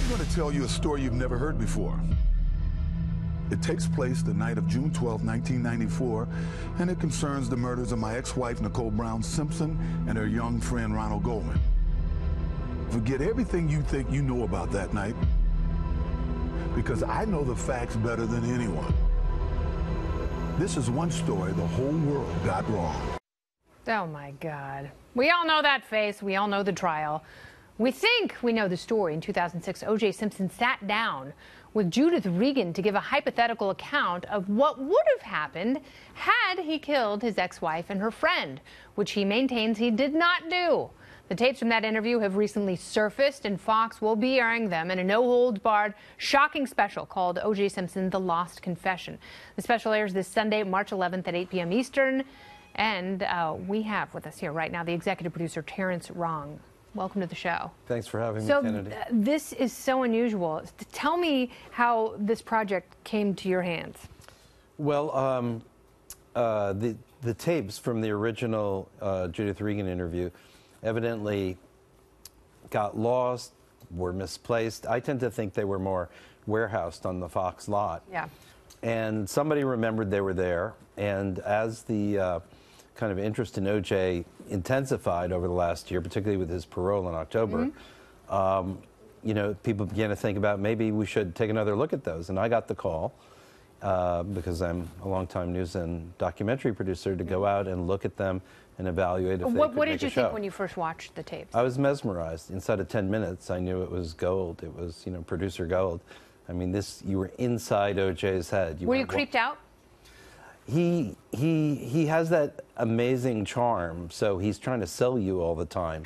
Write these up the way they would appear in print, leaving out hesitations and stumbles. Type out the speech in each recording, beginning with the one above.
I'm going to tell you a story you've never heard before. It takes place the night of June 12, 1994, and it concerns the murders of my ex-wife, Nicole Brown Simpson, and her young friend, Ronald Goldman. Forget everything you think you know about that night, because I know the facts better than anyone. This is one story the whole world got wrong. Oh, my God. We all know that face. We all know the trial. We think we know the story. In 2006, OJ Simpson sat down with Judith Regan to give a hypothetical account of what would have happened had he killed his ex-wife and her friend, which he maintains he did not do. The tapes from that interview have recently surfaced, and Fox will be airing them in a no-holds-barred, shocking special called OJ Simpson: The Lost Confession. The special airs this Sunday, March 11th at 8 p.m. Eastern. And we have with us here right now the executive producer, Terence Wrong. Welcome to the show. Thanks for having me, Kennedy. This is so unusual. Tell me how this project came to your hands. Well, the tapes from the original Judith Regan interview evidently got lost, were misplaced. I tend to think they were more warehoused on the Fox lot. Yeah. And somebody remembered they were there, and as the kind of interest in OJ intensified over the last year, particularly with his parole in October, you know, people began to think about maybe we should take another look at those. And I got the call, because I'm a longtime news and documentary producer, to go out and look at them and evaluate if they could make a show. What did you think when you first watched the tapes? I was mesmerized. Inside of 10 minutes, I knew it was gold. It was, you know, producer gold. I mean, you were inside OJ's head. Were you creeped out? He has that amazing charm, so he's trying to sell you all the time.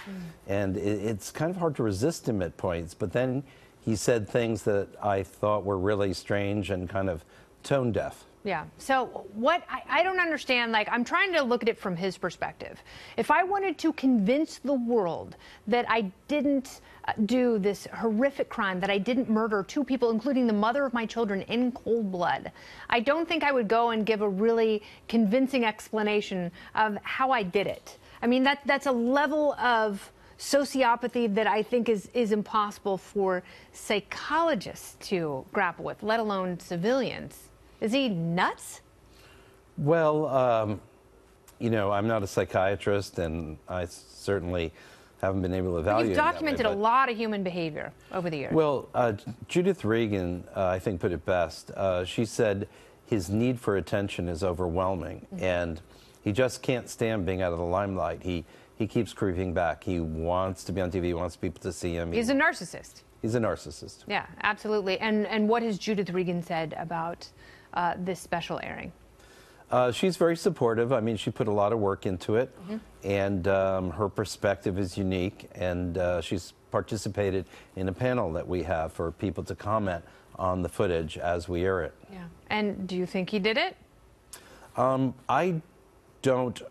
And it's kind of hard to resist him at points, but then he said things that I thought were really strange and kind of tone deaf. Yeah. So what I don't understand, like, I'm trying to look at it from his perspective. If I wanted to convince the world that I didn't do this horrific crime, that I didn't murder two people, including the mother of my children, in cold blood, I don't think I would go and give a really convincing explanation of how I did it. I mean, that's a level of sociopathy that I think is impossible for psychologists to grapple with, let alone civilians. Is he nuts? Well, you know, I'm not a psychiatrist, and I certainly haven't been able to evaluate. You've documented a lot of human behavior over the years. Well, Judith Regan, I think, put it best. She said his need for attention is overwhelming, and he just can't stand being out of the limelight. He keeps creeping back. He wants to be on TV. He wants people to see him. He's a narcissist. He's a narcissist. Yeah, absolutely. And what has Judith Regan said about this special airing? She's very supportive. I mean, she put a lot of work into it, and her perspective is unique, and she's participated in a panel that we have for people to comment on the footage as we air it. Yeah. And do you think he did it? I don't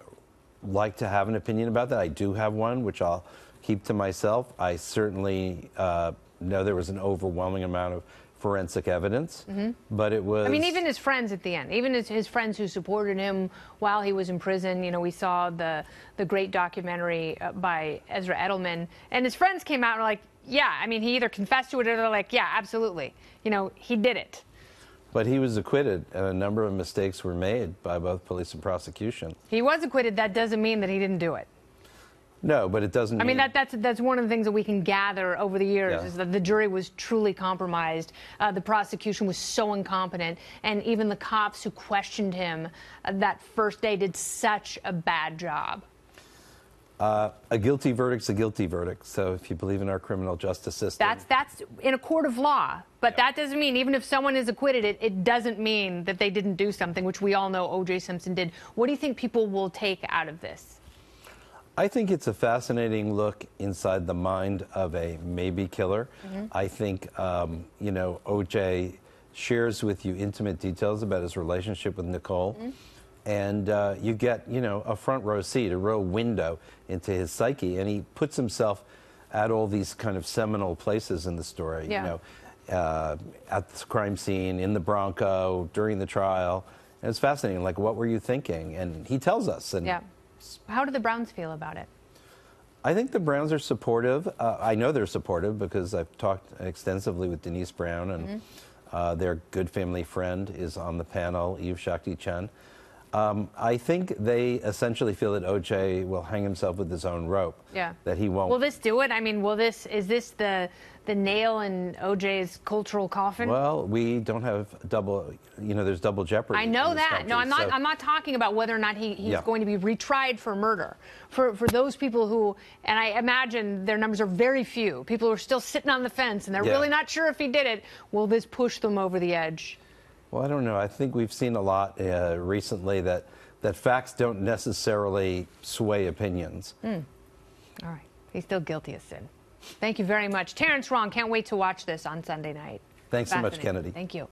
like to have an opinion about that. I do have one, which I'll keep to myself. I certainly know there was an overwhelming amount of forensic evidence, but it was... I mean, even his friends at the end, even his friends who supported him while he was in prison. You know, we saw the great documentary by Ezra Edelman, and his friends came out and were like, yeah, I mean, he either confessed to it or they're like, yeah, absolutely. You know, he did it. But he was acquitted, and a number of mistakes were made by both police and prosecution. He was acquitted. That doesn't mean that he didn't do it. No, but it doesn't mean... I mean, that's one of the things that we can gather over the years, is that the jury was truly compromised. The prosecution was so incompetent, and even the cops who questioned him that first day did such a bad job. A guilty verdict's a guilty verdict. So if you believe in our criminal justice system... That's in a court of law. But that doesn't mean, even if someone is acquitted, it doesn't mean that they didn't do something, which we all know OJ Simpson did. What do you think people will take out of this? I think it's a fascinating look inside the mind of a maybe killer. I think, you know, OJ shares with you intimate details about his relationship with Nicole. And you get, you know, a front row seat, a row window into his psyche. And he puts himself at all these kind of seminal places in the story, you know, at the crime scene, in the Bronco, during the trial. And it's fascinating, like, what were you thinking? And he tells us. And how do the Browns feel about it? I think the Browns are supportive. I know they're supportive because I've talked extensively with Denise Brown, and their good family friend is on the panel, Eve Shakti Chen. I think they essentially feel that OJ will hang himself with his own rope. Yeah. That he won't. Will this do it? I mean, is this the nail in OJ's cultural coffin? Well, we don't have there's double jeopardy. I know that. Country, No, I'm not talking about whether or not he's going to be retried for murder. For those people who, and I imagine their numbers are very few, people who are still sitting on the fence and they're really not sure if he did it, will this push them over the edge? Well, I don't know. I think we've seen a lot recently that facts don't necessarily sway opinions. All right. He's still guilty of sin. Thank you very much. Terence Wrong, can't wait to watch this on Sunday night. Thanks so much, Kennedy. Thank you.